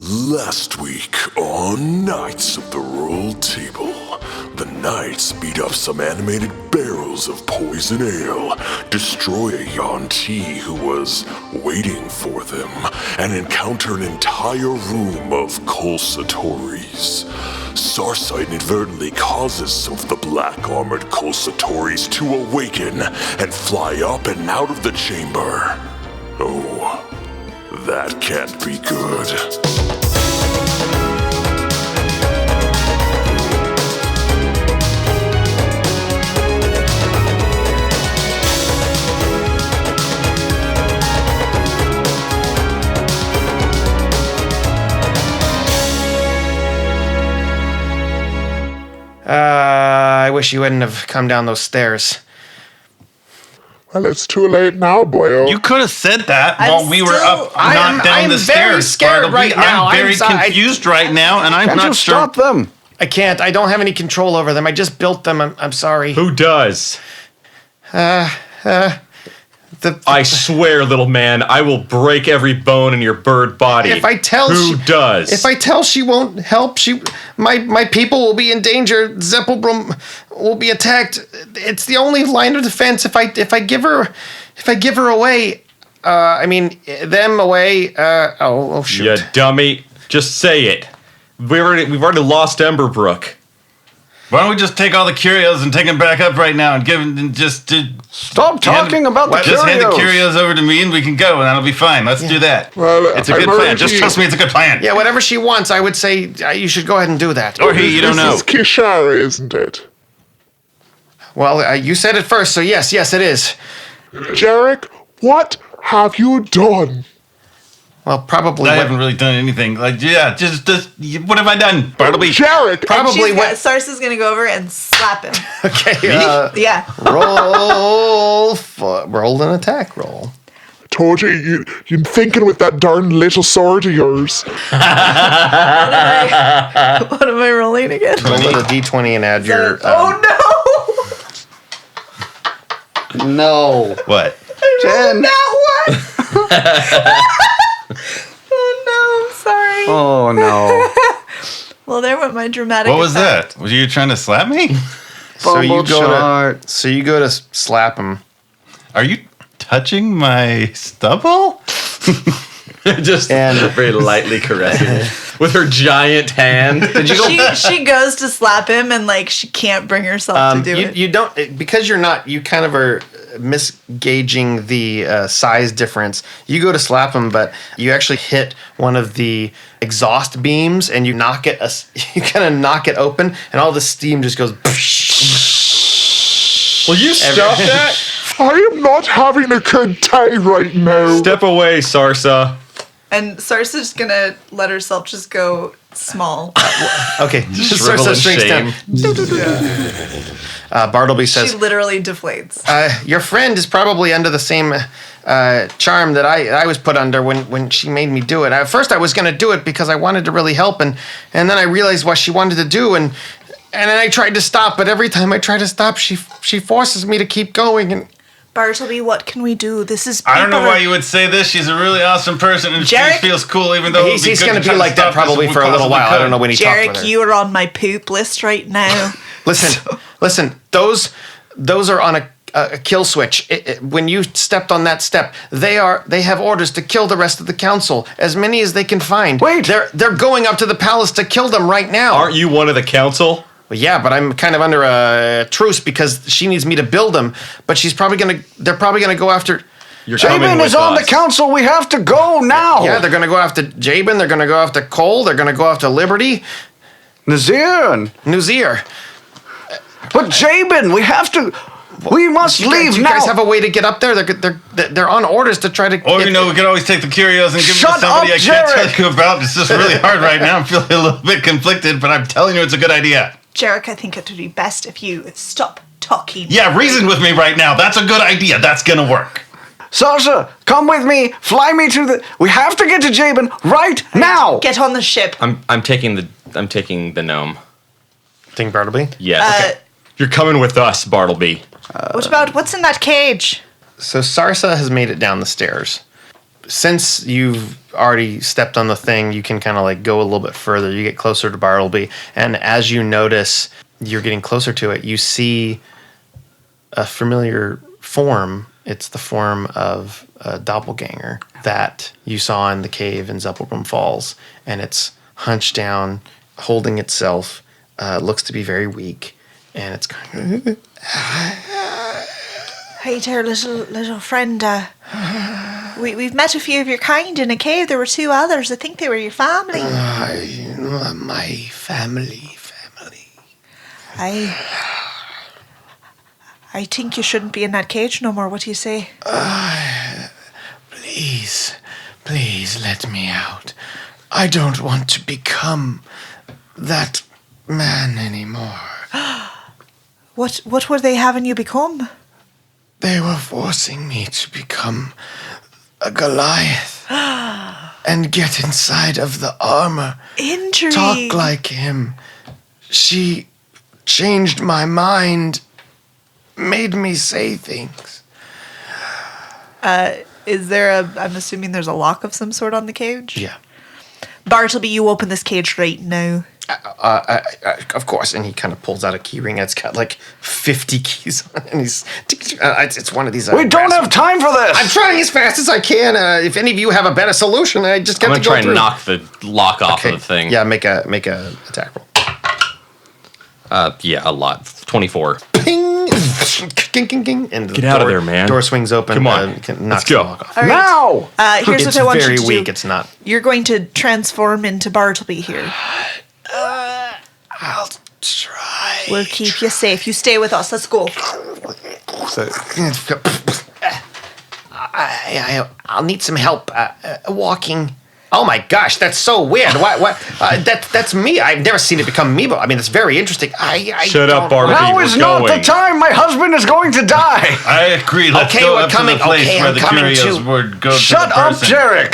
Last week on Knights of the Roll Table, the Knights beat up some animated barrels of poison ale, destroy a Yuan-Ti who was waiting for them, and encounter an entire room of Colsatories. Sarsa inadvertently causes some of the black-armored Colsatories to awaken and fly up and out of the chamber. Oh, that can't be good. I wish you wouldn't have come down those stairs. Well, it's too late now, boyo. You could have said that while we were up, not down the stairs. I'm very scared right now. I'm very confused right now, and I'm Can't not you sure. stop them? I can't. I don't have any control over them. I just built them. I'm sorry. Who does? I swear, little man, I will break every bone in your bird body. If I tell Who does? If I tell she won't help, my people will be in danger. Zeppelbrum will be attacked. It's the only line of defense. If I give her away, them away. Oh shoot! You dummy! Just say it. We've already lost Emberbrook. Why don't we just take all the curios and take them back up right now and give them and just Stop talking about the just hand the curios. curios over to me and we can go and that'll be fine. Let's do that. Well, It's a good plan. Just trust me, it's a good plan. Yeah, whatever she wants, I would say you should go ahead and do that. Or he, you don't know. This is Kishara, isn't it? Well, you said it first, so yes, it is. Jerik, what have you done? Well, probably. I haven't really done anything. Like, yeah, just what have I done? Bartleby. Jerik! Probably what. Sarsa's gonna go over and slap him. Okay. Yeah. Roll an attack roll. Told you're thinking with that darn little sword of yours. What am I rolling again? Roll a d20 and add your. No. What? Jen. That one. Oh no, I'm sorry. Oh, no. Well, there went my dramatic. What was effect. that? Were you trying to slap me? So you Fumbled shot. go to slap him. Are you touching my stubble? Just very lightly caressing it with her giant hand. Did you She goes to slap him and she can't bring herself to do it. You don't, because you're not. You kind of are misgauging the size difference. You go to slap him, but you actually hit one of the exhaust beams, and you knock it. You kind of knock it open, and all the steam just goes. Will you stop that? I am not having a good day right now. Step away, Sarsa. And Sarsa's just gonna let herself just go small. Okay, Shrivel in shame. Bartleby says, She literally deflates. your friend is probably under the same charm that I was put under when she made me do it. At first, I was going to do it because I wanted to really help, and then I realized what she wanted to do, and then I tried to stop, but every time I try to stop, she forces me to keep going, and... Bartleby, what can we do? This is. I don't know why you would say this. She's a really awesome person, and Jerik? she feels cool, even though He's going to be like that probably for a little while. I don't know when he talked with her. Jerik, you are on my poop list right now. Listen. Those are on a kill switch. When you stepped on that step, they have orders to kill the rest of the council, as many as they can find. Wait. They're going up to the palace to kill them right now. Aren't you one of the council? Well, yeah, but I'm kind of under a truce because she needs me to build them. But they're probably gonna go after. You're coming Jabin with is on us. the council. We have to go now. Yeah, they're gonna go after Jabin. They're gonna go after Cole. They're gonna go after Liberty, Nazir and... Nuzir. But Jabin, we have to... We must leave Do you now. guys have a way to get up there? They're on orders to try to. Or, we could always take the curios and give them to somebody I can't tell you about. It's just really hard right now. I'm feeling a little bit conflicted, but I'm telling you it's a good idea. Jerik, I think it would be best if you stop talking. Yeah, reason with me right now. That's a good idea. That's gonna work. Sarsa, come with me. Fly me to the... We have to get to Jabin right now. Get on the ship. I'm taking the gnome. Thing Bartleby. Yes. You're coming with us, Bartleby. What about what's in that cage? So Sarsa has made it down the stairs. since you've already stepped on the thing, you can kind of like go a little bit further. You get closer to Bartleby, and as you notice you're getting closer to it, you see a familiar form. It's the form of a doppelganger that you saw in the cave in Zeppelbrum Falls, and it's hunched down, holding itself. Looks to be very weak, and it's going. Hey there, little friend. We've met a few of your kind in a cave. There were 2 others. I think they were your family. My family. I think you shouldn't be in that cage no more. What do you say? Please let me out. I don't want to become that man anymore. What were they having you become? They were forcing me to become a Goliath and get inside of the armor. Injury. Talk like him. She changed my mind, made me say things. Is there I'm assuming there's a lock of some sort on the cage? Yeah. Bartleby, you open this cage right now. Of course, and he kind of pulls out a key ring. It's got like 50 keys on it, and it's one of these. We don't have time for this! I'm trying as fast as I can. If any of you have a better solution, I just got to go I'm gonna try through. and knock the lock off of the thing. Yeah, make a attack roll. Yeah, a lot. 24. Ping! King, king, king. And Get out of there, man. Door swings open. Come on. Knocks go. the lock off. All right. Now! Here's It's what I want very you to weak. do. It's not. You're going to transform into Bartleby here. I'll try. We'll keep you safe. You stay with us. Let's go. So, I'll need some help walking. Oh my gosh, that's so weird. What? That's me. I've never seen it become me, but I mean, it's very interesting. Shut up, Bartleby. Now We're is not going. the time! My husband is going to die! I agree. Let's Okay, go we're up coming. to the place Okay, where I'm the coming curios too. would go Shut to the up, person. Jerik!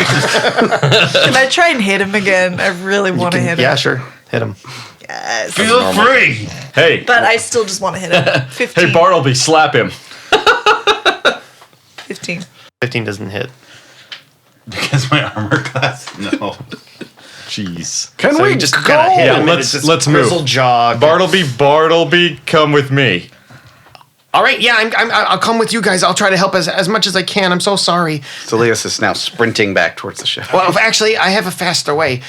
Can I try and hit him again? I really want to hit him. Yeah, sure. Hit him. Yes. Feel free. Hey. But I still just want to hit him. 15. Hey, Bartleby, slap him. 15. 15 doesn't hit. Because my armor class? No. Jeez. Can So we you just go? kind of hit Yeah, him. and let's- it's this let's move. grizzled jaw. Bartleby, come with me. All right, yeah, I'll come with you guys. I'll try to help as much as I can. I'm so sorry. Saeleas is now sprinting back towards the ship. Well, actually, I have a faster way.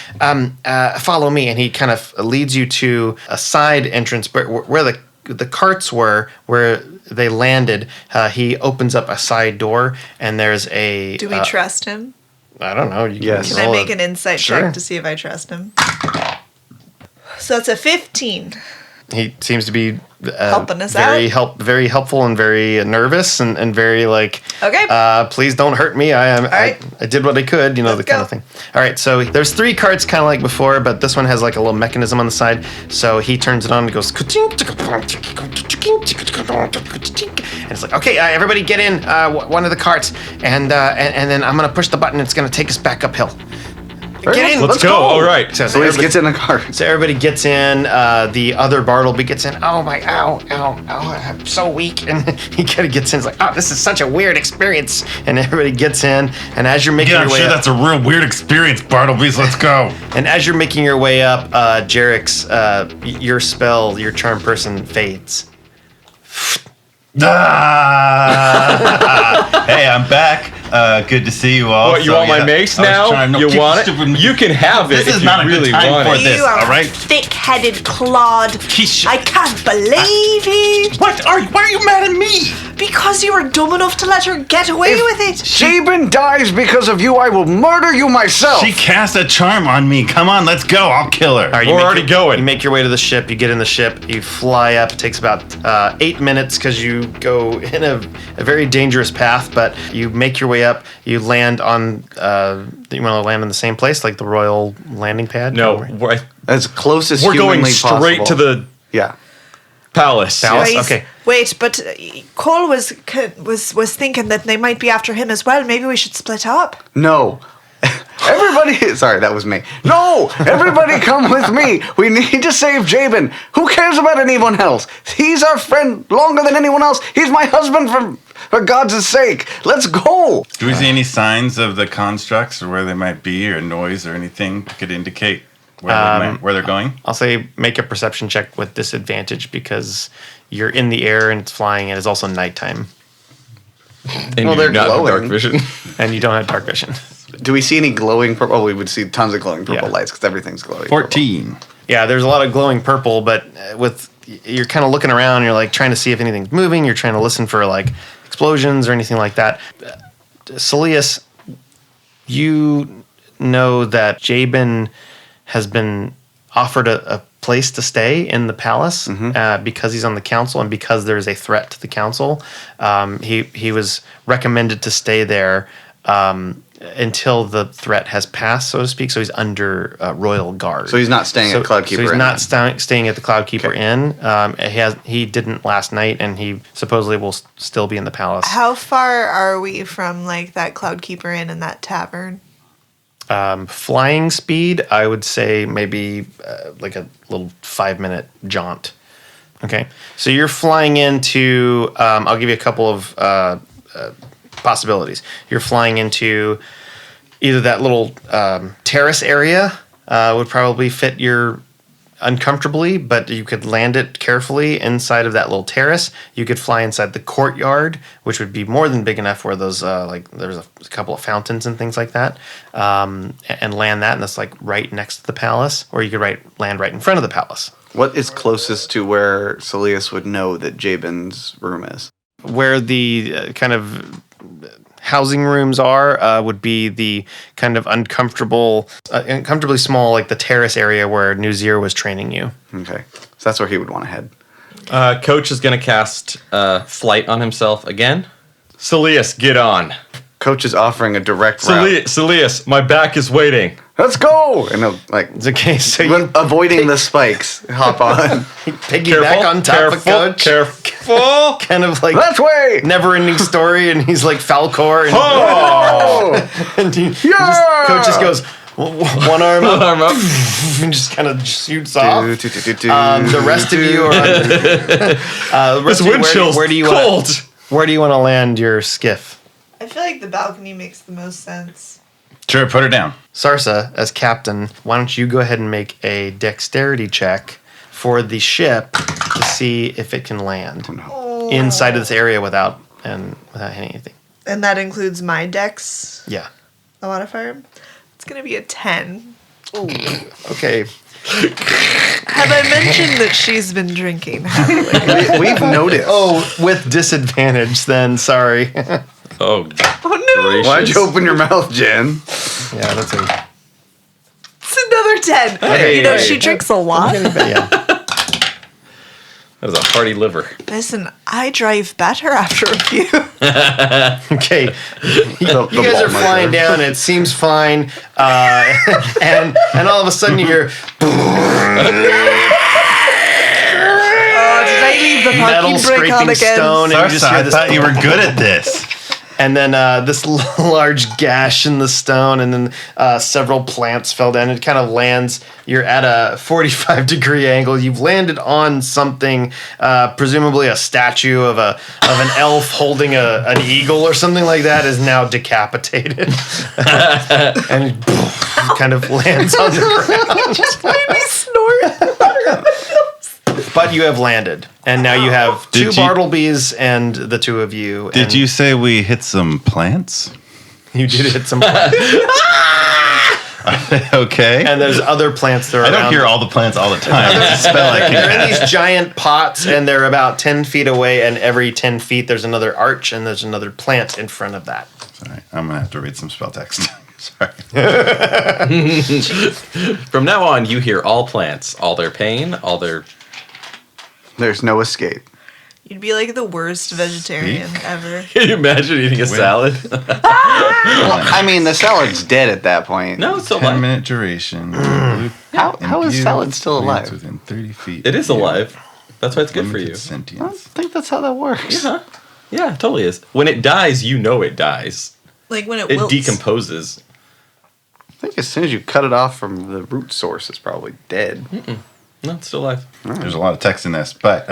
Follow me, and he kind of leads you to a side entrance, but where the carts were, where they landed. He opens up a side door, and there's a. Do we trust him? I don't know. Yes. Can I make an insight Sure. check to see if I trust him? So that's a 15. He seems to be Helping us very out. very helpful and very nervous and very like. Okay. Please don't hurt me. right. I did what I could. You know, Let's the kind go. of thing. All right. So there's 3 carts, kind of like before, but this one has like a little mechanism on the side. So he turns it on and goes. And it's like, okay, everybody get in one of the carts, and then I'm gonna push the button. It's gonna take us back uphill. Get in. Let's go. All right. So Saeleas everybody- gets in the car. so everybody gets in. The other Bartleby gets in. Oh my! Ow! I'm so weak. And he kind of gets in. He's like, oh, this is such a weird experience. And everybody gets in. And as you're making Yeah, I'm your way sure up, that's a real weird experience, Bartleby's. Let's go. and as you're making your way up, Jerik's your spell, your charm person fades. Ah! Hey, I'm back. Good to see you all. What, you want my mace I was now? trying- no, You keep want the it? stupid- You can have it This if is you not a good really time want for it. this. You are all right? a thick-headed clod. He's- I can't believe it. What? Why are you mad at me? Because you were dumb enough to let her get away with it. Jabin dies because of you. I will murder you myself. She cast a charm on me. Come on, let's go. I'll kill her. All right, We're make already going. You make your way to the ship. You get in the ship. You fly up. It takes about 8 minutes because you go in a very dangerous path. But you make your way up. You land on. You want to land in the same place, like the royal landing pad? No, Or- we're As close as going humanly straight possible. to the Yeah. palace. Palace? Guys, Okay. Wait, but Cole was thinking that they might be after him as well. Maybe we should split up. No. Everybody, sorry, that was me. No! Everybody come with me! We need to save Jabin! Who cares about anyone else? He's our friend longer than anyone else. He's my husband from For God's sake, let's go! Do we see any signs of the constructs or where they might be or noise or anything that could indicate where they're going? I'll say make a perception check with disadvantage because you're in the air and it's flying and it's also nighttime. And Well, you they're do not have dark glowing. vision. And you don't have dark vision. Do we see any glowing purple? Oh, we would see tons of glowing purple Yeah. lights because everything's glowing. 14. Yeah, there's a lot of glowing purple, but you're kind of looking around. You're like trying to see if anything's moving. You're trying to listen for like explosions or anything like that. Saeleas, you know that Jabin has been offered a place to stay in the palace because he's on the council and because there's a threat to the council. He was recommended to stay there until the threat has passed, so to speak. So he's under royal guard. So he's not staying at Cloudkeeper So he's Inn not then? staying at the Cloudkeeper Inn. He didn't last night, and he supposedly will still be in the palace. How far are we from like that Cloudkeeper Inn and that tavern? Flying speed, I would say maybe like a little 5-minute jaunt. Okay, so you're flying into. I'll give you a couple of possibilities. You're flying into either that little terrace area would probably fit your uncomfortably, but you could land it carefully inside of that little terrace. You could fly inside the courtyard, which would be more than big enough where those there's a couple of fountains and things like that, and land that, and that's like right next to the palace. Or you could land right in front of the palace. What is closest to where Saeleas would know that Jabin's room is? Where the kind of housing rooms are would be the kind of uncomfortably small, like the terrace area where Nuzir was training you. Okay. So that's where he would want to head. Coach is going to cast Flight on himself again. Saeleas, get on. Coach is offering a direct route. Saeleas, my back is waiting. Let's go! And he'll, like, It's okay, so you avoiding the spikes, hop on. piggyback on top of Coach. Careful. Kind of like That's way! never-ending story, and he's like Falcor, and, Oh! and Coach just goes one arm up, and just kind of shoots off. The rest of you are This wind chill's cold. Where do you want to land your skiff? I feel like the balcony makes the most sense. Sure, put her down. Sarsa, as captain, why don't you go ahead and make a dexterity check for the ship to see if it can land inside of this area without hitting anything. And that includes my dex, Yeah. the modifier. It's going to be a 10. Okay. Have I mentioned that she's been drinking heavily? We've noticed. Oh, with disadvantage then, sorry. Oh, Oh no! gracious. Why'd you open your mouth, Jen? Yeah, that's a... It's another 10. Hey, you know, hey. she drinks a lot. Yeah. That was a hearty liver. Listen, I drive better after a few. Okay. You guys are flying down, it seems fine, and all of a sudden you hear Did I leave the metal parking brake on scraping again? stone, and you just Sarsa, hear I this, thought you were good at this. and then this large gash in the stone, and then several plants fell down. It kind of lands. You're at a 45-degree angle. You've landed on something, presumably a statue of an elf holding an eagle or something like that, is now decapitated, and it kind of lands on the ground. Just made me snort. But you have landed, and now you have Did two you- Bartlebys and the two of you. Did and you say we hit some plants? You did hit some plants. Okay. And there's other plants that are I around. don't hear all the plants all the time. It's a spell I can They're in cast. these giant pots, and they're about 10 feet away, and every 10 feet there's another arch, and there's another plant in front of that. Sorry, I'm going to have to read some spell text. Sorry. From now on, you hear all plants, all their pain, all their... There's no escape. You'd be like the worst vegetarian ever. Can you imagine eating a salad? Well, I mean, the salad's dead at that point. No, it's still 10 alive. minute duration. How is salad still alive? Within 30 feet. It is alive. That's why it's good for Limited you. I don't Sentience. think that's how that works. Yeah, yeah, it totally is. When it dies, you know it dies. Like when it It wilts. decomposes. I think as soon as you cut it off from the root source, it's probably dead. No, it's still alive. There's a lot of text in this, but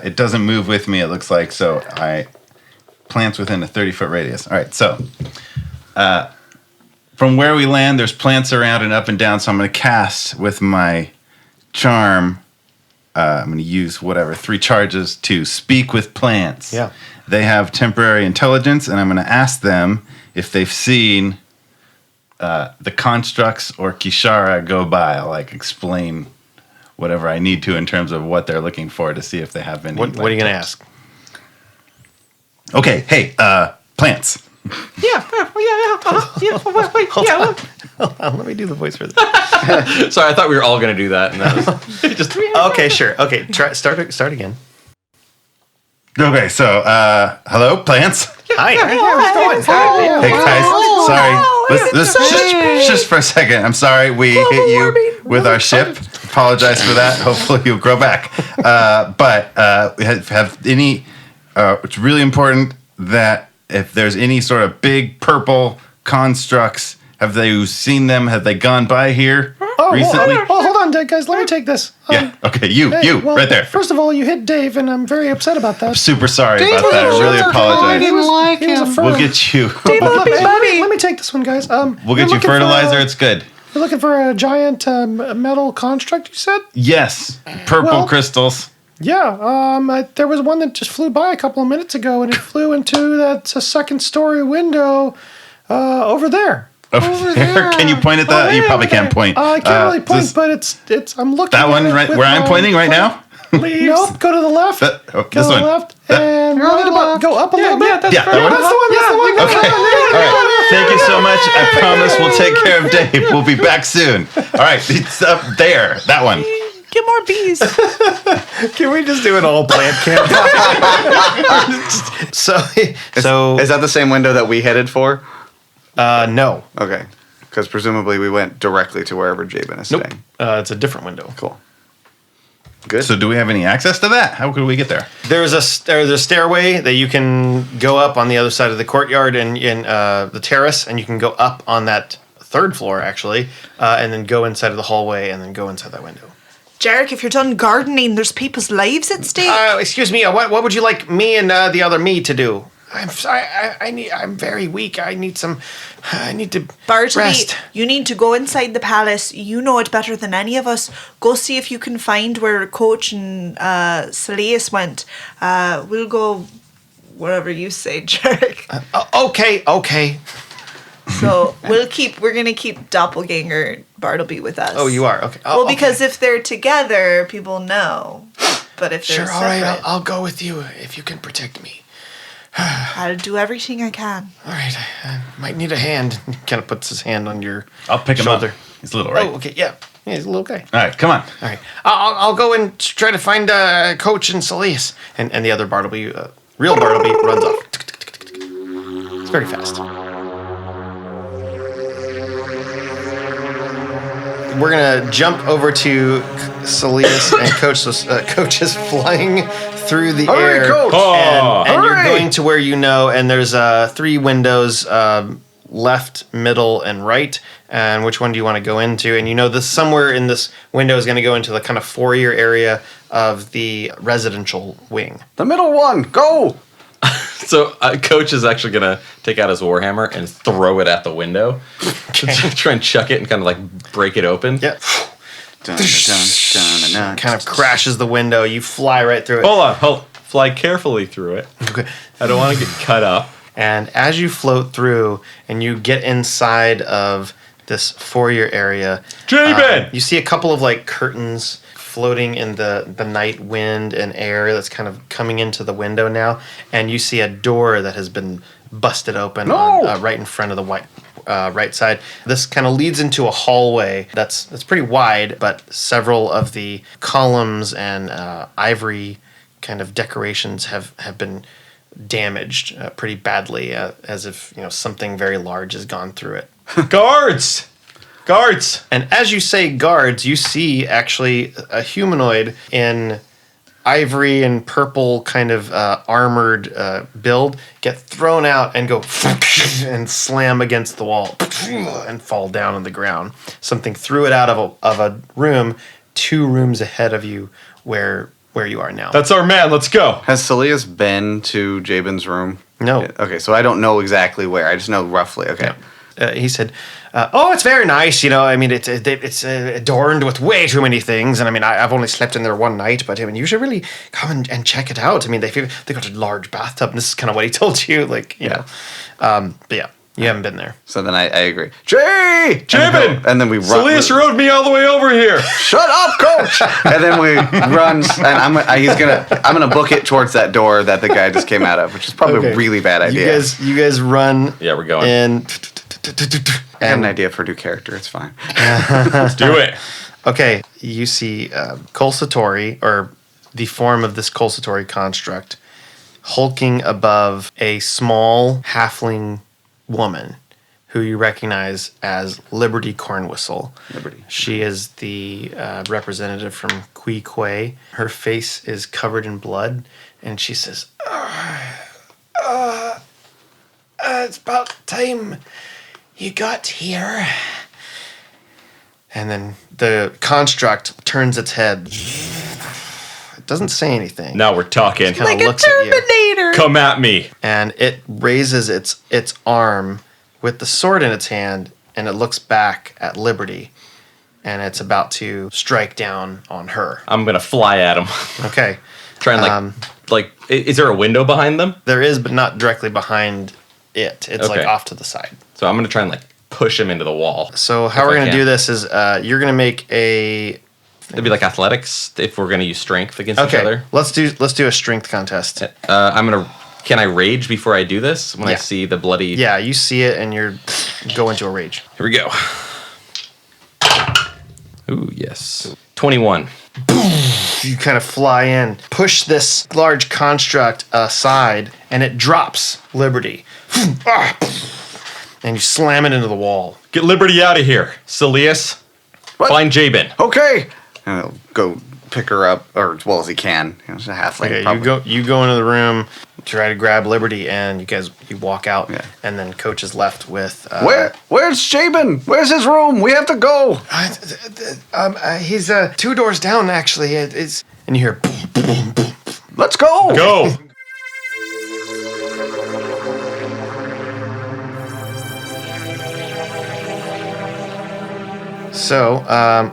it doesn't move with me, it looks like, so I plants within a 30-foot radius. All right, so from where we land, there's plants around and up and down, so I'm going to cast with my charm. I'm going to use 3 charges to speak with plants. Yeah. They have temporary intelligence, and I'm going to ask them if they've seen the constructs or Kishara go by. I'll explain whatever I need to in terms of what they're looking for to see if they have any. What are you going to ask? Okay, hey, plants. Hold on, let me do the voice for this. Sorry, I thought we were all going to do that. And that was just Okay, sure. Okay, start again. Okay, so, hello, plants? Hi. How's it going? Hey, guys, sorry. Let's just for a second. I'm sorry we hit you with our ship. Apologize for that. Hopefully you'll grow back. But have any... it's really important that if there's any sort of big purple constructs, have they seen them? Have they gone by here recently? Well, hold on, guys. Let me take this. Yeah. Okay, you, right there. First of all, you hit Dave, and I'm very upset about that. Super sorry about that. I really apologize. He was a fur. We'll get you. Let me take this one, guys. We'll get you fertilizer. It's good. You're looking for a giant metal construct, you said? Yes. Purple crystals. Yeah. There was one that just flew by a couple of minutes ago, and it flew into that second-story window over there. Over there. Can you point at that? You probably can't point. I can't really point, but it's. I'm looking. That one, right where I'm pointing right now. Nope. Go to the left. This Go to the one. left and right about. Go up a little bit. That one. That's the one. Okay. All right. Thank you so much. I promise we'll take care of Dave. We'll be back soon. All right. It's up there. That one. Get more bees. Can we just do an all plant camp? so Is that the same window that we headed for? no. Okay. Because presumably we went directly to wherever Jabin is Nope. staying. It's a different window. Cool. Good. So do we have any access to that? How could we get there? There's a stairway that you can go up on the other side of the courtyard and in the terrace, and you can go up on that 3rd floor actually, and then go inside of the hallway and then go inside that window. Jerik, if you're done gardening, there's people's lives at stake. Excuse me. What would you like me and the other me to do? I'm very weak. I need to Bartleby, rest. you need to go inside the palace. You know it better than any of us. Go see if you can find where Coach and Saeleas went. We'll go wherever you say, Jerik. Okay. So we're gonna keep Doppelganger Bartleby with us. Oh, you are? Okay. Well, because if they're together, people know. But if they're sure, all right, separate, I'll go with you if you can protect me. I'll do everything I can. All right, I might need a hand. He kind of puts his hand on your I'll pick him shoulder. up. He's little, right? Oh, okay, yeah. He's a little guy. All right, come on. All right, I'll go and try to find Coach and Saeleas. And the other Bartleby, real Bartleby, runs off. It's very fast. We're gonna jump over to Saeleas and Coach. So, Coach is flying through the air, Coach! and you're going to where you know. And there's 3 windows, left, middle, and right. And which one do you want to go into? And you know this somewhere in this window is going to go into the kind of foyer area of the residential wing. The middle one. Go. So Coach is actually going to take out his warhammer and throw it at the window. Try and chuck it and kind of like break it open. Yeah. Dun, dun, dun. Kind of crashes the window. You fly right through it. Hold on. Fly carefully through it. Okay. I don't want to get cut up. And as you float through and you get inside of this foyer area, Jabin! You see a couple of like curtains floating in the night wind and air that's kind of coming into the window now, and you see a door that has been busted open on, right in front of the right side. This kind of leads into a hallway that's pretty wide, but several of the columns and ivory kind of decorations have been damaged pretty badly, as if something very large has gone through it. Guards! And as you say guards, you see actually a humanoid in ivory and purple kind of armored build get thrown out and go and slam against the wall and fall down on the ground. Something threw it out of a room 2 rooms ahead of you where you are now. That's our man. Let's go. Has Saeleas been to Jabin's room? No. Okay, so I don't know exactly where. I just know roughly. Okay. He said, "Oh, it's very nice. You know, I mean, it's adorned with way too many things. And I mean, I've only slept in there one night, but I mean, you should really come and check it out. I mean, they got a large bathtub, and this is kind of what he told you, like, you know. But yeah, you haven't been there. So then I agree. Jay! Jabin! And then we run. Saeleas rode me all the way over here. Shut up, coach! And then we run, and I'm gonna book it towards that door that the guy just came out of, which is probably a really bad idea. You guys run. Yeah, we're going. And I have an idea for a new character. It's fine. Let's do it. okay, you see Kol Satori, or the form of this Kol Satori construct, hulking above a small halfling woman who you recognize as Liberty Cornwhistle. Liberty. She is the representative from Quay. Her face is covered in blood, and she says, it's about time you got here. And then the construct turns its head. It doesn't say anything. Now we're talking. Kinda Like a looks at you. Terminator. Come at me. And it raises its arm with the sword in its hand, and it looks back at Liberty, and it's about to strike down on her. I'm gonna fly at him. Okay. Try and is there a window behind them? There is, but not directly behind it. It's like Okay. off to the side. So I'm gonna try and push him into the wall. So how If we're I gonna can. do this is you're gonna make a It'd be like athletics if we're gonna use strength against each other. Let's do a strength contest. Can I rage before I do this when I Yeah. see the bloody? Yeah, you see it and you go into a rage. Here we go. Ooh, yes. 21. You kind of fly in, push this large construct aside, and it drops Liberty. And you slam it into the wall. Get Liberty out of here, Saeleas. What? Find Jabin. Okay. And I'll go pick her up, or as well as he can. She's a halfling. Okay, probably. you go into the room, try to grab Liberty, and you walk out, Yeah. and then Coach is left with Where's Jabin? Where's his room? We have to go. he's 2 doors down actually. It's and you hear boom, boom, boom. Let's go. Go. So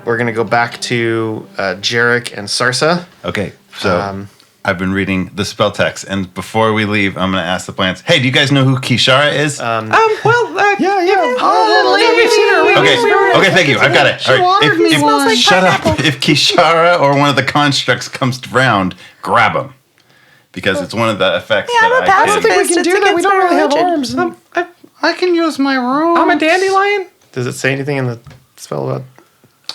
we're gonna go back to Jerik and Sarsa. Okay, so I've been reading the spell text, and before we leave, I'm going to ask the plants, hey, do you guys know who Kishara is? Yeah. Okay, thank you. I've got it. All right. Shut up. If Kishara or one of the constructs comes round, grab him. Because it's one of the effects I'm a that I pacifist. can. We can It's do that. We against don't my really have religion. arms. I can use my room. I'm a dandelion. Does it say anything in the spell about?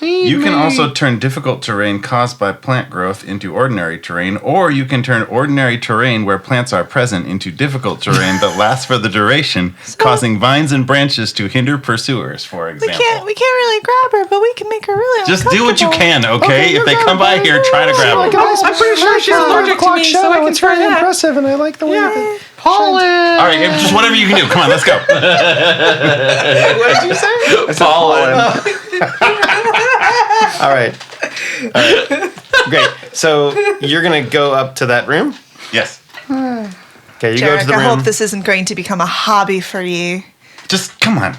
You can also turn difficult terrain caused by plant growth into ordinary terrain, or you can turn ordinary terrain where plants are present into difficult terrain that lasts for the duration, causing vines and branches to hinder pursuers, for example. We can't really grab her, but we can make her really Just do what you uncomfortable. can, okay? If they come by here, try to grab Like a them. nice I'm pretty sure she's allergic to me, so I can It's try very that. impressive, and I like the way that Pollen. All right, just whatever you can do. Come on, let's go. What did you say? Pollen. All right. Great. So you're gonna go up to that room. Yes. Okay, you go to Jerik, the I room. hope this isn't going to become a hobby for you. Just come on.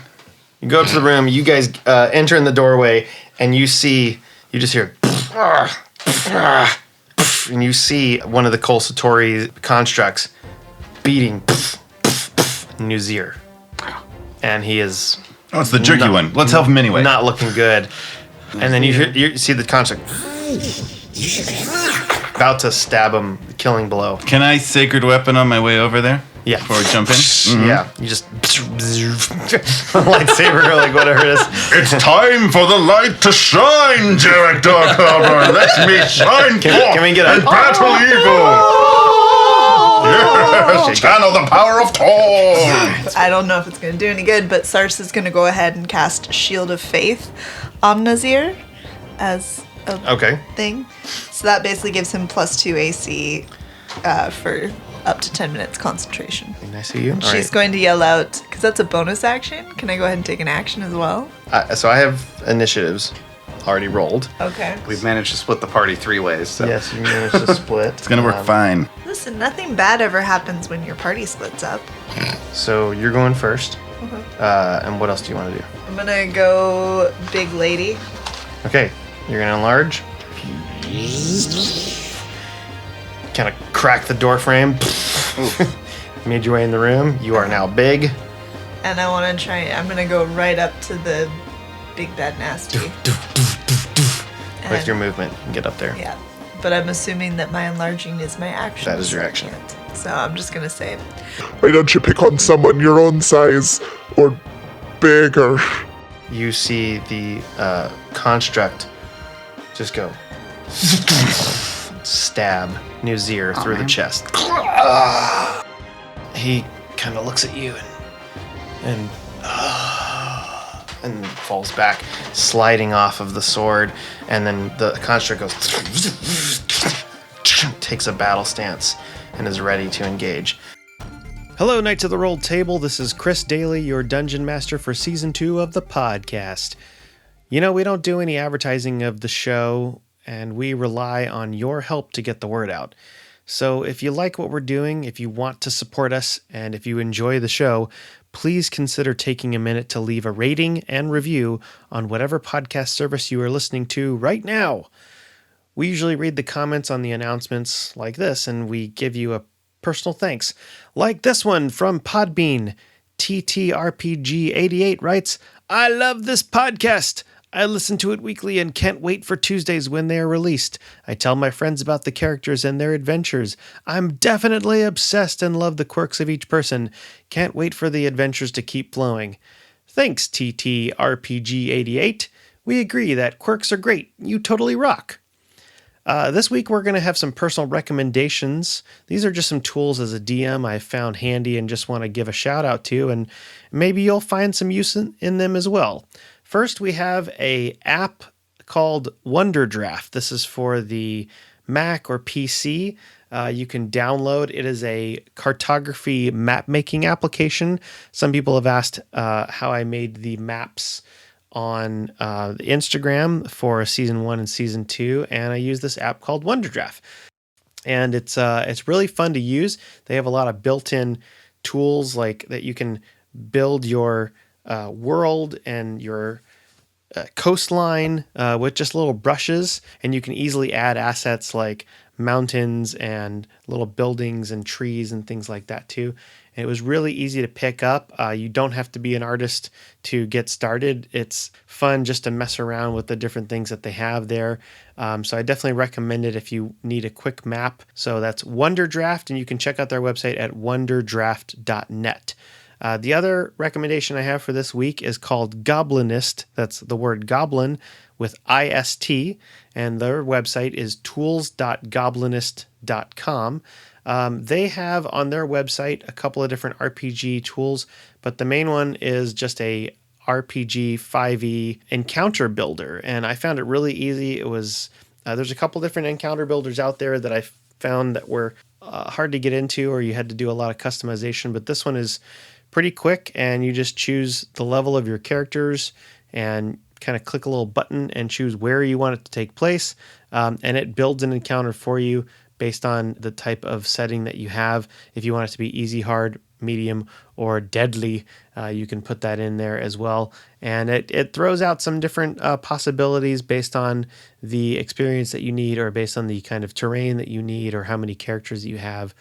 You go up to the room. You guys enter in the doorway, and you just hear, and you see one of the Kol Satori constructs beating Nuzir, and he is Oh, it's the jerky one. Let's help him anyway. not looking good. And then you see the construct about to stab him, killing blow. Can I sacred weapon on my way over there? Yeah. Before we jump in? Mhm. Yeah, you just lightsaber, like whatever it is. It's time for the light to shine, Jerik Darkharbour. Let me shine Can we get a battle evil. Yes, channel the power of Thor. I don't know if it's going to do any good, but Sarsa's going to go ahead and cast Shield of Faith on Nazir as a Okay. thing. So that basically gives him +2 AC for up to 10 minutes concentration. Can I see you? All She's right. going to yell out, because that's a bonus action. Can I go ahead and take an action as well? So I have initiatives. already rolled. Okay. We've managed to split the party 3 ways. So. Yes, you managed to split. It's gonna work fine. Listen, nothing bad ever happens when your party splits up. So you're going first. And what else do you want to do? I'm gonna go big lady. Okay, you're gonna enlarge. Kind of crack the door frame. Made your way in the room. You are now big. And I want to I'm gonna go right up to the big bad nasty. With your movement, you can get up there. Yeah. But I'm assuming that my enlarging is my action. That is your action. So I'm just gonna say, Why don't you pick on someone your own size or bigger? You see the construct just go stab Nuzir through the chest. He kind of looks at you and falls back, sliding off of the sword, and then the construct goes, takes a battle stance, and is ready to engage. Hello, Knights of the Rolled Table. This is Chris Daly, your Dungeon Master for Season 2 of the podcast. You know, we don't do any advertising of the show, and we rely on your help to get the word out. So if you like what we're doing, if you want to support us, and if you enjoy the show, please consider taking a minute to leave a rating and review on whatever podcast service you are listening to right now. We usually read the comments on the announcements like this, and we give you a personal thanks. Like this one from Podbean. TTRPG88 writes, I love this podcast. I listen to it weekly and can't wait for Tuesdays when they are released. I tell my friends about the characters and their adventures. I'm definitely obsessed and love the quirks of each person. Can't wait for the adventures to keep flowing. Thanks, TTRPG88. We agree that quirks are great. You totally rock. This week we're going to have some personal recommendations. These are just some tools as a DM I found handy and just want to give a shout out to, and maybe you'll find some use in them as well. First, we have an app called Wonderdraft. This is for the Mac or PC. You can download. It is a cartography map-making application. Some people have asked how I made the maps on Instagram for Season 1 and Season 2, and I use this app called Wonderdraft. And it's really fun to use. They have a lot of built-in tools like that you can build your world and your coastline with just little brushes, and you can easily add assets like mountains and little buildings and trees and things like that too. And it was really easy to pick up. You don't have to be an artist to get started. It's fun just to mess around with the different things that they have there. So I definitely recommend it if you need a quick map. So that's Wonderdraft, and you can check out their website at wonderdraft.net. The other recommendation I have for this week is called Goblinist. That's the word goblin with IST, and their website is tools.goblinist.com. They have on their website a couple of different RPG tools, but the main one is just a RPG 5e encounter builder, and I found it really easy. It was there's a couple different encounter builders out there that I found that were hard to get into, or you had to do a lot of customization, but this one is pretty quick, and you just choose the level of your characters and kind of click a little button and choose where you want it to take place, and it builds an encounter for you based on the type of setting that you have. If you want it to be easy, hard, medium, or deadly, you can put that in there as well. And it throws out some different possibilities based on the experience that you need, or based on the kind of terrain that you need, or how many characters you have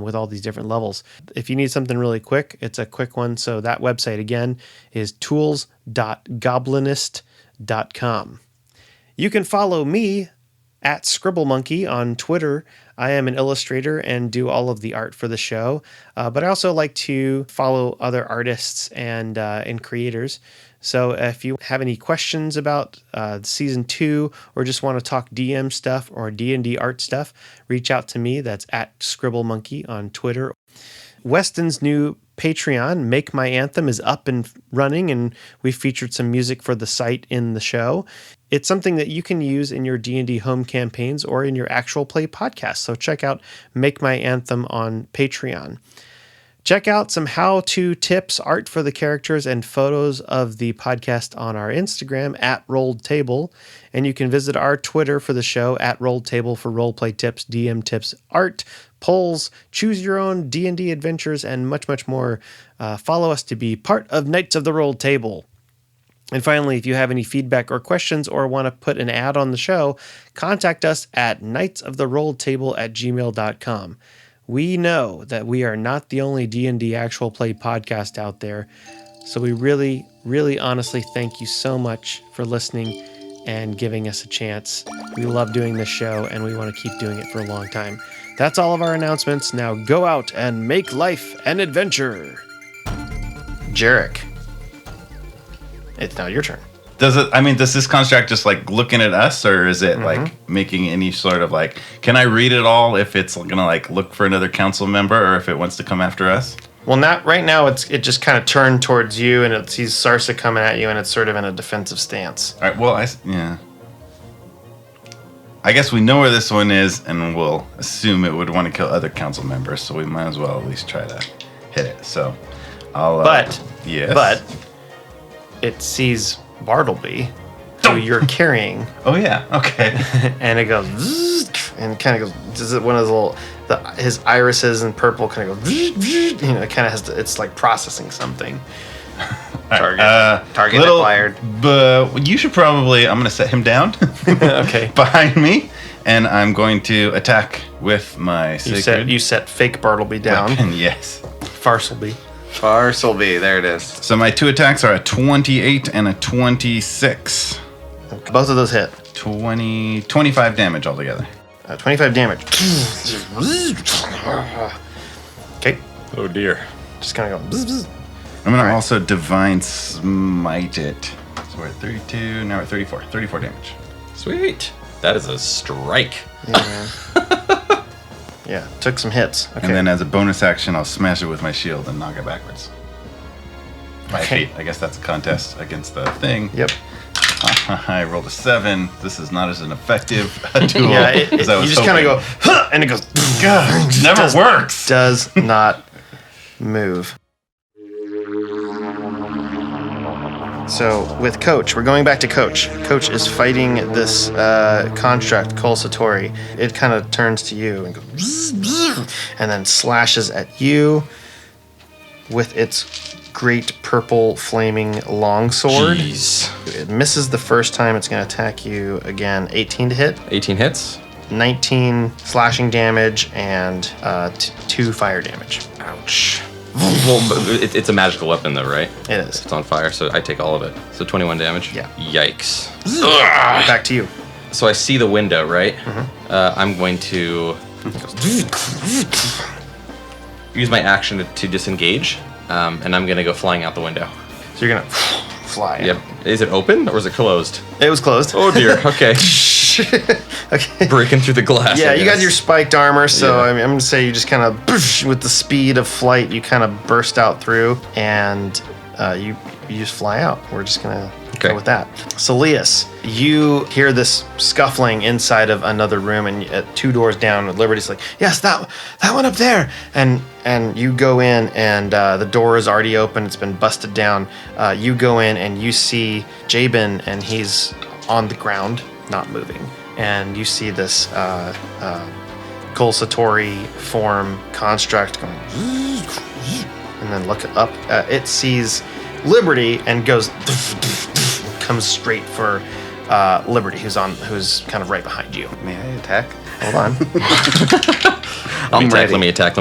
with all these different levels. If you need something really quick, it's a quick one. So that website again is tools.goblinist.com. You can follow me at ScribbleMonkey on Twitter. I am an illustrator and do all of the art for the show, but I also like to follow other artists and creators. So if you have any questions about Season 2, or just want to talk DM stuff or D&D art stuff, reach out to me. That's at ScribbleMonkey on Twitter. Weston's new Patreon, Make My Anthem, is up and running, and we featured some music for the site in the show. It's something that you can use in your D&D home campaigns or in your actual play podcast. So check out Make My Anthem on Patreon. Check out some how-to tips, art for the characters, and photos of the podcast on our Instagram @RolledTable. And you can visit our Twitter for the show @RolledTable for roleplay tips, DM tips, art, polls, choose your own D&D adventures, and much, much more. Follow us to be part of Knights of the Rolled Table. And finally, if you have any feedback or questions or want to put an ad on the show, contact us at knightsoftherolledtable@gmail.com. We know that we are not the only D&D actual play podcast out there, so we really, really honestly thank you so much for listening and giving us a chance. We love doing this show, and we want to keep doing it for a long time. That's all of our announcements. Now go out and make life an adventure. Jerik, it's now your turn. Does this construct just like looking at us, or is it like making any sort of like, can I read it all if it's gonna like look for another council member or if it wants to come after us? Well, not right now. It just kind of turned towards you, and it sees Sarsa coming at you, and it's sort of in a defensive stance. All right. Well, I guess we know where this one is, and we'll assume it would want to kill other council members, so we might as well at least try to hit it. So, I'll. Yes. But it sees Bartleby, who you're carrying. Oh yeah. Okay. And it goes zzz, and kind of goes. Does it one of those little his irises in purple kind of go. It kind of has to. It's like processing something. Target acquired. But you should probably. I'm going to set him down. Okay. Behind me, and I'm going to attack with my sacred. You set fake Bartleby down. Weapon, yes. Farcelby. There it is. So my 2 attacks are a 28 and a 26. Okay. Both of those hit. 25 damage altogether. 25 damage. Okay. Oh dear. Just kind of go. Bzz, bzz. I'm going to also divine smite it. So we're at 32, now we're at 34. 34 damage. Sweet. That is a strike. Yeah. Yeah, took some hits. Okay. And then as a bonus action, I'll smash it with my shield and knock it backwards. 5 feet. I guess that's a contest against the thing. Yep. I rolled a 7. This is not as an effective duel Yeah, as I was you just kind of go, huh, and it goes. God, it never works. Does not move. So with Coach, we're going back to Coach. Coach is fighting this construct, Kol Satori. It kind of turns to you and goes, and then slashes at you with its great purple flaming longsword. Jeez. It misses the first time. It's going to attack you again. 18 to hit. 18 hits. 19 slashing damage and 2 fire damage. Ouch. Well, it's a magical weapon, though, right? It is. It's on fire, so I take all of it. So 21 damage. Yeah. Yikes. Back to you. So I see the window, right? I'm going to use my action to disengage, and I'm going to go flying out the window. So you're going to fly. Yep. Is it open or is it closed? It was closed. Oh, dear. Okay. Okay. Breaking through the glass. Yeah, I you got guess. your spiked armor, so Yeah. I'm going to say you just kind of, with the speed of flight, you kind of burst out through, and you just fly out. We're just going to go with that. Saeleas, you hear this scuffling inside of another room, and 2 doors down, Liberty's like, yes, that one up there. And you go in, and the door is already open. It's been busted down. You go in, and you see Jabin, and he's on the ground, not moving. And you see this Kol Satori form construct going, and then look up. It sees Liberty and goes, comes straight for Liberty, who's kind of right behind you. May I attack? Hold on. I'm ready. Let me attack.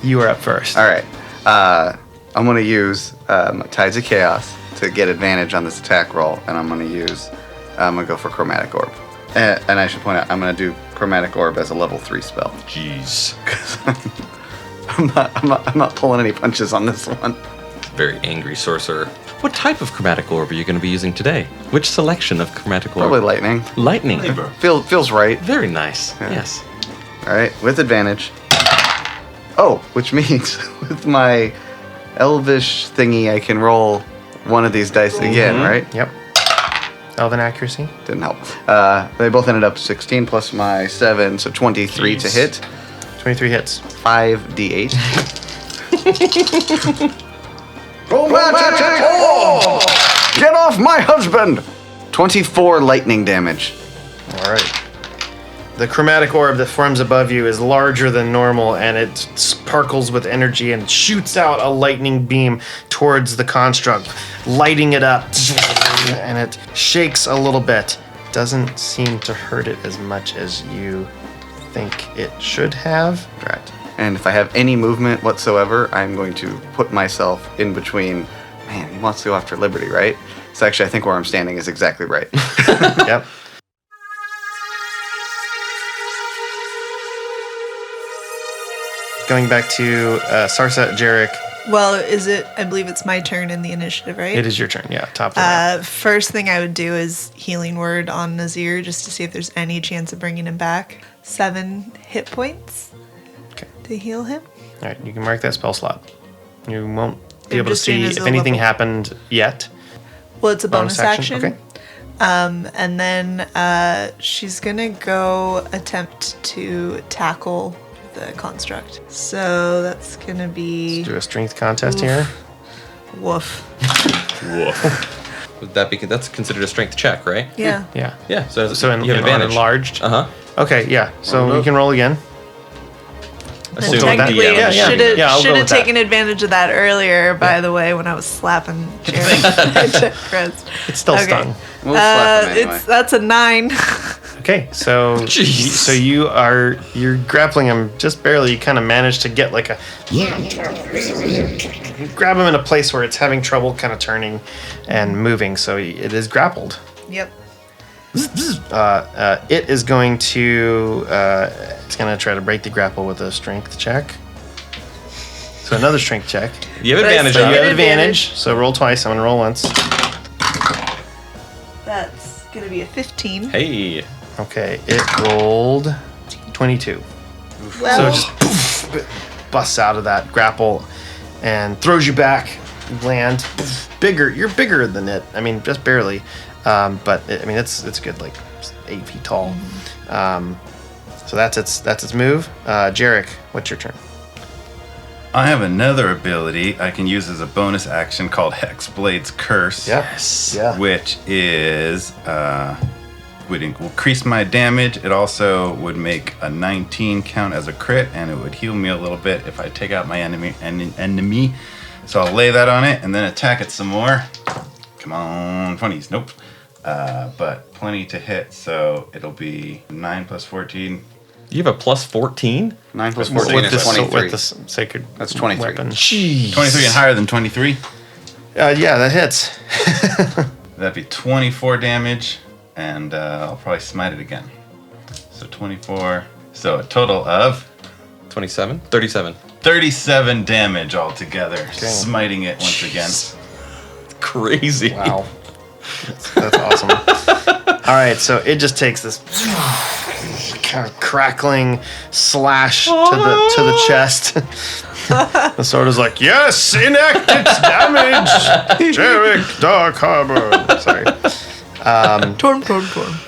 You are up first. All right. I'm going to use Tides of Chaos to get advantage on this attack roll, and I'm going to go for Chromatic Orb. And I should point out, I'm going to do Chromatic Orb as a level 3 spell. Jeez. I'm not pulling any punches on this one. Very angry sorcerer. What type of chromatic orb are you going to be using today? Which selection of chromatic orb? Probably lightning. Lightning. Feels right. Very nice. Yeah. Yes. All right, with advantage. Oh, which means with my elvish thingy, I can roll one of these dice again, right? Yep. Elven accuracy. Didn't help. They both ended up 16 plus my 7, so 23 to hit. 23 hits. 5d8. Oh! Get off my husband! 24 lightning damage. All right. The chromatic orb that forms above you is larger than normal, and it sparkles with energy and shoots out a lightning beam towards the construct, lighting it up, and it shakes a little bit. Doesn't seem to hurt it as much as you think it should have. Right. And if I have any movement whatsoever, I'm going to put myself in between. Man, he wants to go after Liberty, right? So actually, I think where I'm standing is exactly right. Yep. Going back to Sarsa, Jerik. Well, I believe it's my turn in the initiative, right? It is your turn, yeah. Top of the round. First thing I would do is healing word on Nazir just to see if there's any chance of bringing him back. 7 hit points to heal him. All right, you can mark that spell slot. You won't be I'm able to just doing see as if a anything level. happened yet. Well, it's a bonus action. Okay. And then she's going to go attempt to tackle the construct. So that's going to be... Do a strength contest here. Woof. Would that be? That's considered a strength check, right? Yeah. Yeah. Yeah. So So you have advantage. enlarged. Uh huh. Okay, yeah. So you can roll again. Assuming Technically, DM Yeah, should yeah, I'll have go with that. taken advantage of that earlier, by the way, when I was slapping Jerik. Chris. It's still stung. We'll slap him anyway. That's a 9. Okay, so you're grappling him just barely. You kind of manage to get like you grab him in a place where it's having trouble kind of turning and moving. So it is grappled. Yep. It is going to it's going to try to break the grapple with a strength check. So another strength check. You have But I advantage still on You get it. have advantage. So roll twice. I'm going to roll once. That's going to be a 15. Hey. Okay, it rolled 22. Well, So it just poof, busts out of that grapple and throws you back. You land bigger. You're bigger than it. I mean, just barely. But it's good, like 8 feet tall. So that's its move. Jerik, what's your turn? I have another ability I can use as a bonus action called Hexblade's Curse. Yes. Yeah. Which is would increase my damage. It also would make a 19 count as a crit, and it would heal me a little bit if I take out my enemy. So I'll lay that on it and then attack it some more. Come on, 20s. Nope. But plenty to hit, so it'll be 9 plus 14. You have a plus 14? 9 plus 14 With is this 23. with this sacred That's 23. weapon. 23 23 and higher than 23. Yeah, that hits. That'd be 24 damage, and I'll probably smite it again. So 24. So a total of 27? 37. 37 damage altogether, smiting it once again. Crazy. Wow. That's awesome. All right, so it just takes this kind of crackling slash to the chest. The sword is like, yes, enact its damage, Jerik, Dark Harbor. Sorry. Torm.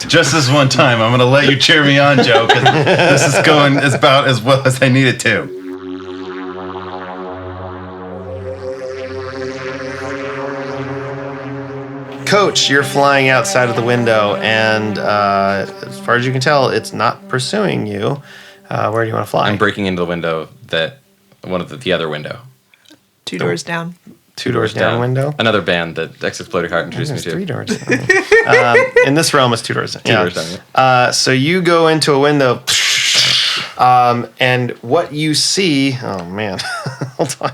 Just this one time, I'm gonna let you cheer me on, Joe, because this is going about as well as I need it to. Coach, you're flying outside of the window, and as far as you can tell, it's not pursuing you. Where do you want to fly? I'm breaking into the window one of the other window. 2 doors down. Two doors down window. Another band that Ex-Exploding Heart introduced me There's to. 3 doors. In this realm, it's 2 doors down. 2 doors down. So you go into a window, and what you see, oh man, hold on.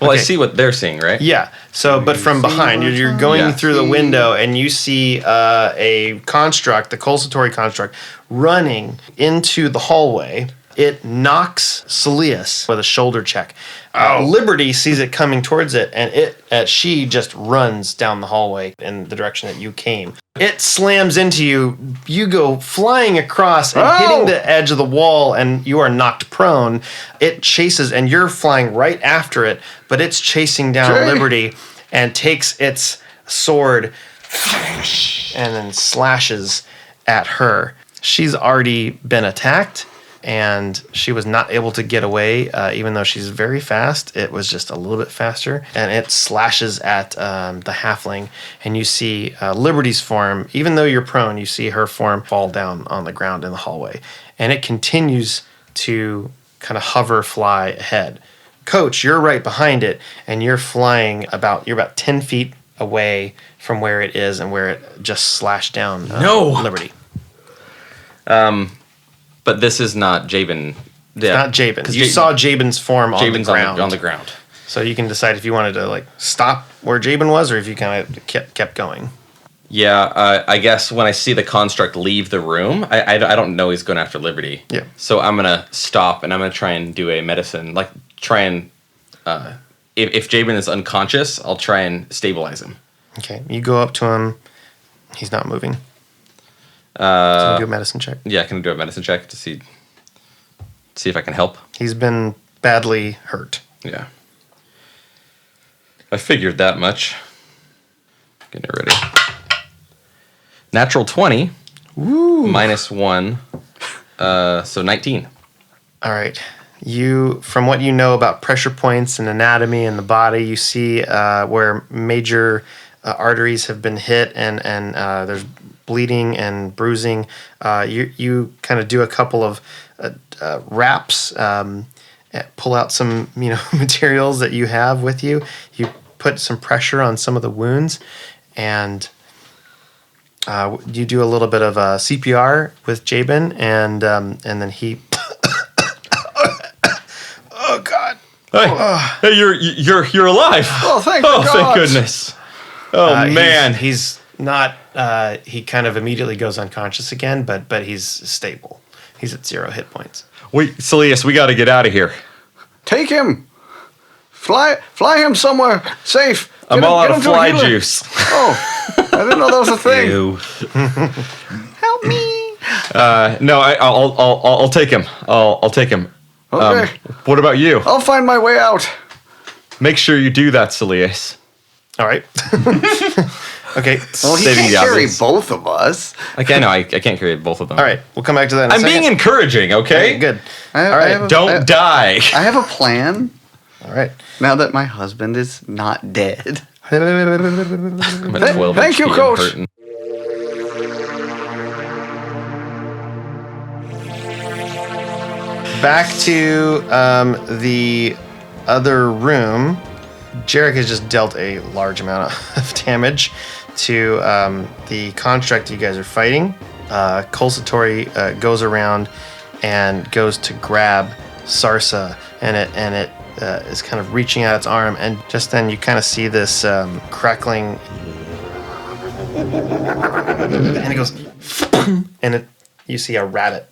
Well, I Okay. see what they're seeing, right? Yeah. So, but from behind, you're going Yeah. through the window, and you see a construct, the Colsatori construct, running into the hallway. It knocks Saeleas with a shoulder check. Liberty sees it coming towards it, and she just runs down the hallway in the direction that you came. It slams into you. You go flying across and hitting the edge of the wall, and you are knocked prone. It chases, and you're flying right after it, but it's chasing down Liberty and takes its sword and then slashes at her. She's already been attacked, and she was not able to get away, even though she's very fast. It was just a little bit faster, and it slashes at the halfling, and you see Liberty's form. Even though you're prone, you see her form fall down on the ground in the hallway, and it continues to kind of fly ahead. Coach, you're right behind it, and you're flying you're about 10 feet away from where it is and where it just slashed down Liberty. But this is not Jabin. It's not Jabin. Because you saw Jabin's form on the ground. On the ground. So you can decide if you wanted to stop where Jabin was, or if you kind of kept going. Yeah, I guess when I see the construct leave the room, I don't know he's going after Liberty. Yeah. So I'm gonna stop and I'm gonna try and do a medicine, if Jabin is unconscious, I'll try and stabilize him. Okay, you go up to him. He's not moving. Can you do a medicine check? Yeah, I can do a medicine check to see if I can help. He's been badly hurt. Yeah. I figured that much. Getting it ready. Natural 20. Woo. -1. So 19. All right. From what you know about pressure points and anatomy in the body, you see where major arteries have been hit and there's bleeding and bruising. You kind of do a couple of wraps, pull out some materials that you have with you. You put some pressure on some of the wounds, and you do a little bit of CPR with Jabin, and then he. Oh God! Hey, you're alive! Oh, thank God! Thank goodness! Oh man, he's not. He kind of immediately goes unconscious again, but he's stable. He's at 0 hit points. Wait, Saeleas, we got to get out of here. Take him. Fly him somewhere safe. I'm all out of fly juice. Oh, I didn't know that was a thing. Help me. No, I'll take him. I'll take him. Okay. What about you? I'll find my way out. Make sure you do that, Saeleas. All right. Okay. Well, he Saving can't the carry others. both of us. I can't carry both of them. All right. We'll come back to that in a I'm second. being encouraging, okay? Okay, good. I All right. Don't die. I have a plan. All right. Now that my husband is not dead. I'm at 12 Thank you, HP, I'm Coach. hurting. Back to the other room. Jerik has just dealt a large amount of damage to the construct you guys are fighting. Colsatori goes around and goes to grab Sarsa, and it is kind of reaching out its arm, and just then you kind of see this crackling, and it goes, and you see a rabbit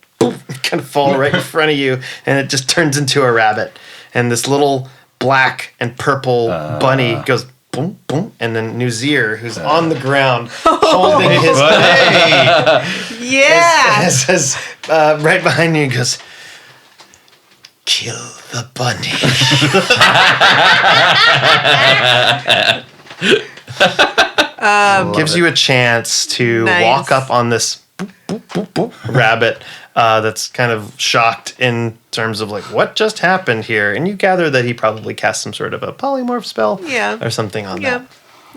kind of fall right in front of you, and it just turns into a rabbit, and this little black and purple bunny goes boom, boom, and then Nuzir, who's on the ground holding his bunny, Yeah. says right behind you, goes, kill the bunny. Gives you a chance to Nice. walk up on this boop, boop, boop, boop, rabbit that's kind of shocked in terms of what just happened here, and you gather that he probably cast some sort of a polymorph spell Yeah. or something on Yeah. that.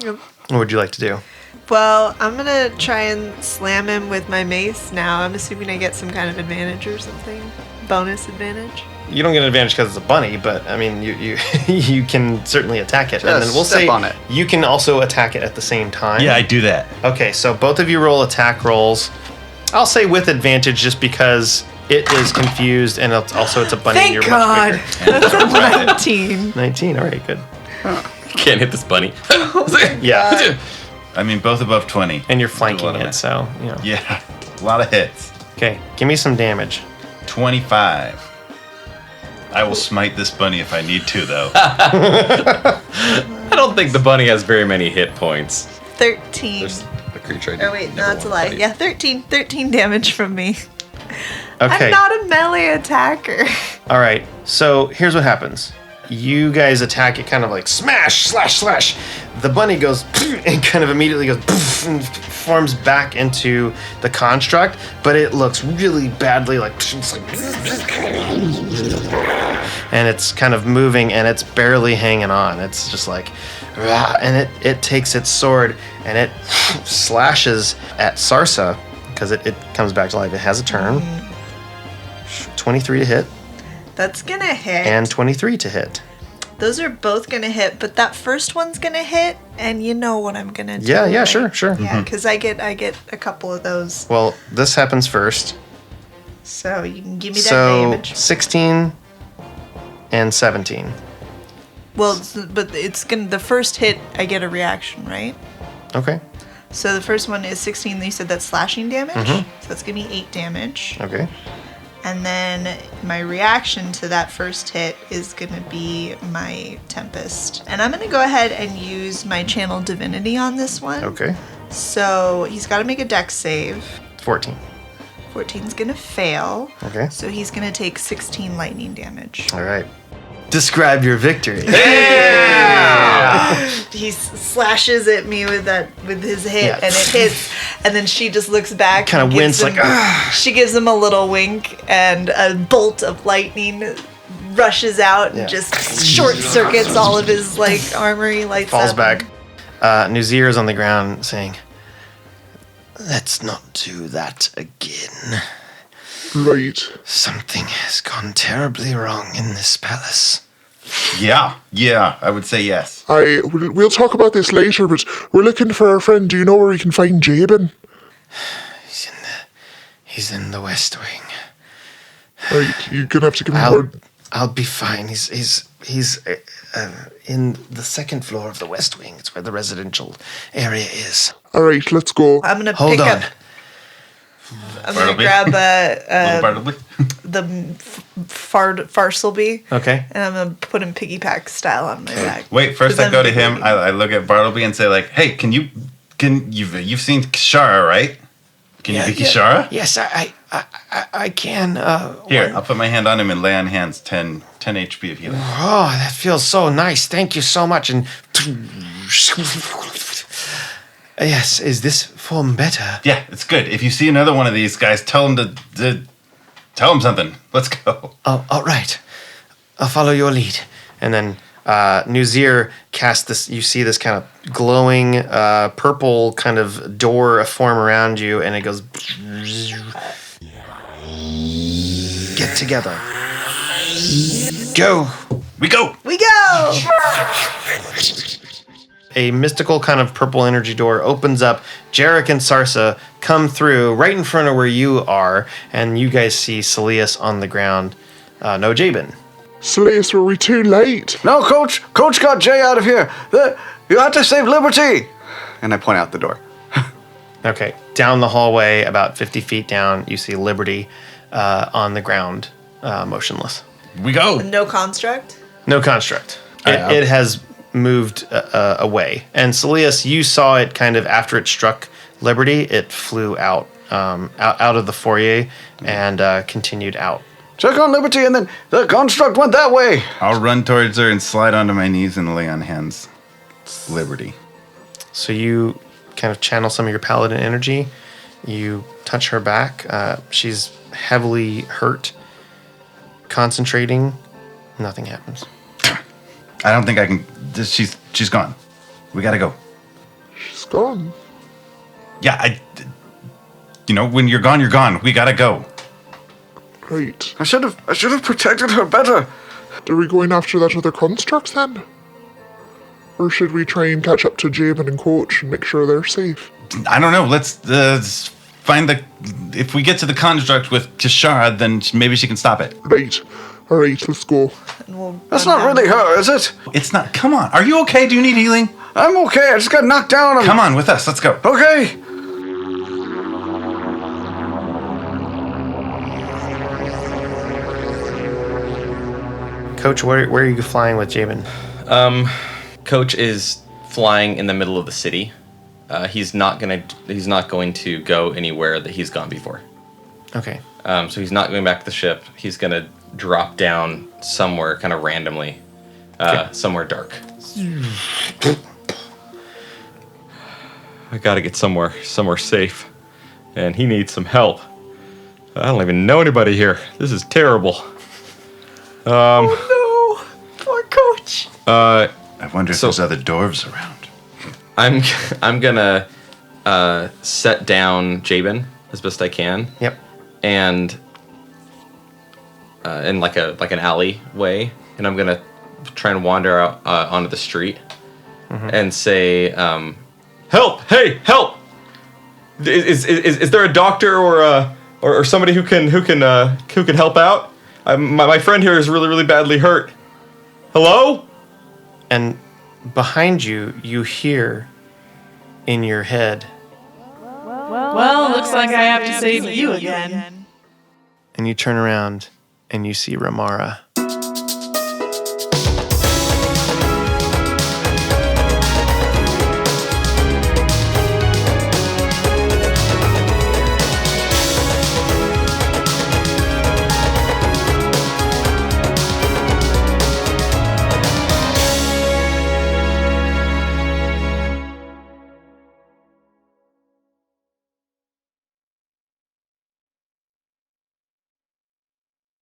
Yep. What would you like to do? Well, I'm gonna try and slam him with my mace now. I'm assuming I get some kind of advantage or something. Bonus advantage. You don't get an advantage because it's a bunny, but I mean, you you can certainly attack it, and Just then we'll step say on it. you can also attack it at the same time. Yeah, I do that. Okay, so both of you roll attack rolls. I'll say with advantage just because it is confused, and also it's a bunny. and Thank you're God. much bigger. That's a 19. 19. All right, good. Can't hit this bunny. Yeah, I mean, both above 20. and you're Do a flanking lot of it, that. so you know. Yeah, a lot of hits. Okay, give me some damage. 25. I will smite this bunny if I need to, though. I don't think the bunny has very many hit points. 13. There's a creature. Oh wait, no, that's a lie. Yeah, 13 damage from me. Okay. I'm not a melee attacker. All right. So here's what happens. you guys attack it, kind of like smash, slash, slash. The bunny goes and kind of immediately goes and forms back into the construct, but it looks really badly like it's like, and it's kind of moving and it's barely hanging on. It's just like, and it takes its sword and it slashes at Sarsa because it comes back to life. It has a turn. 23 to hit. That's gonna hit. And 23 to hit. Those are both gonna hit, but that first one's gonna hit, and you know what I'm gonna do. Yeah, right? sure. Yeah, because I get a couple of those. Well, this happens first. So you can give me that So damage. 16 and 17. Well, but it's gonna the first hit. I get a reaction, right? Okay. So the first one is 16. You said that's slashing damage. So that's gonna be 8 damage. Okay. And then my reaction to that first hit is going to be my Tempest. And I'm going to go ahead and use my Channel Divinity on this one. Okay. So he's got to make a dex save. 14. 14's going to fail. Okay. So he's going to take 16 lightning damage. All right. Describe your victory. He slashes at me with his hit, Yeah. and it hits. And then she just looks back. Kind of and gives wince him- like, She gives him a little wink, and a bolt of lightning rushes out and Yeah. just short circuits all of his like armory, lights falls up. back. Nuzir is on the ground saying, "Let's not do that again. Right. Something has gone terribly wrong in this palace." Yeah, I would say yes. We'll talk about this later, but we're looking for our friend. Do you know where we can find Jabin? He's in the West Wing. Right, you're gonna have to give me more. I'll be fine. He's in the second floor of the West Wing. It's where the residential area is. All right, let's go. I'm gonna Hold pick on. up. I'm gonna grab the Farsleby. Okay. And I'm gonna put him piggyback style on my back. Wait, first 'Cause I go to I'm- him. I look at Bartleby and say like, "Hey, you've seen Kishara, right? Can you be Kishara?" Yes, I can. Here, I'll put my hand on him and lay on hands 10 HP of healing. Oh, that feels so nice. Thank you so much. And yes, is this form better? Yeah, it's good. If you see another one of these guys, tell him to tell him something. Let's go. Oh, all right. I'll follow your lead. And then Nuzir casts this. You see this kind of glowing purple kind of door form around you, and it goes. Get together. Go. We go. We go. A mystical kind of purple energy door opens up. Jerik and Sarsa come through right in front of where you are, and you guys see Saeleas on the ground. No Jabin. Saeleas, were we too late? No, Coach. Coach got Jay out of here. You had to save Liberty. And I point out the door. Okay. Down the hallway, about 50 feet down, you see Liberty on the ground, motionless. We go. No construct. No construct. It has moved away. And Saeleas, you saw it kind of after it struck Liberty. It flew out of the foyer and continued out. Check on Liberty, and then the construct went that way. I'll run towards her and slide onto my knees and lay on hands. Liberty. So you kind of channel some of your paladin energy. You touch her back. She's heavily hurt. Concentrating. Nothing happens. I don't think I can. She's gone. We gotta go. She's gone. Yeah, when you're gone, you're gone. We gotta go. Right. I should have protected her better. Are we going after that other construct then? Or should we try and catch up to Jabin and Coach and make sure they're safe? I don't know. Let's find if we get to the construct with Kishara, then maybe she can stop it. Right. All right, let's go. That's not really her, is it? It's not. Come on. Are you okay? Do you need healing? I'm okay. I just got knocked down. Come on with us. Let's go. Okay. Coach, where are you flying with Jabin? Coach is flying in the middle of the city. He's not going to go anywhere that he's gone before. Okay. So he's not going back to the ship. He's gonna drop down somewhere kind of randomly, somewhere dark. I gotta get somewhere safe, and he needs some help. I don't even know anybody here. This is terrible. Oh no, poor Coach. I wonder if there's other dwarves around. I'm gonna set down Jabin as best I can. Yep. And in like an alley way, and I'm gonna try and wander out onto the street and say, "Help! Hey, help! Is there a doctor or somebody who can help out? My friend here is really badly hurt. Hello?" And behind you, you hear in your head, Well, looks like I have to save you again. and you turn around and you see Ramara.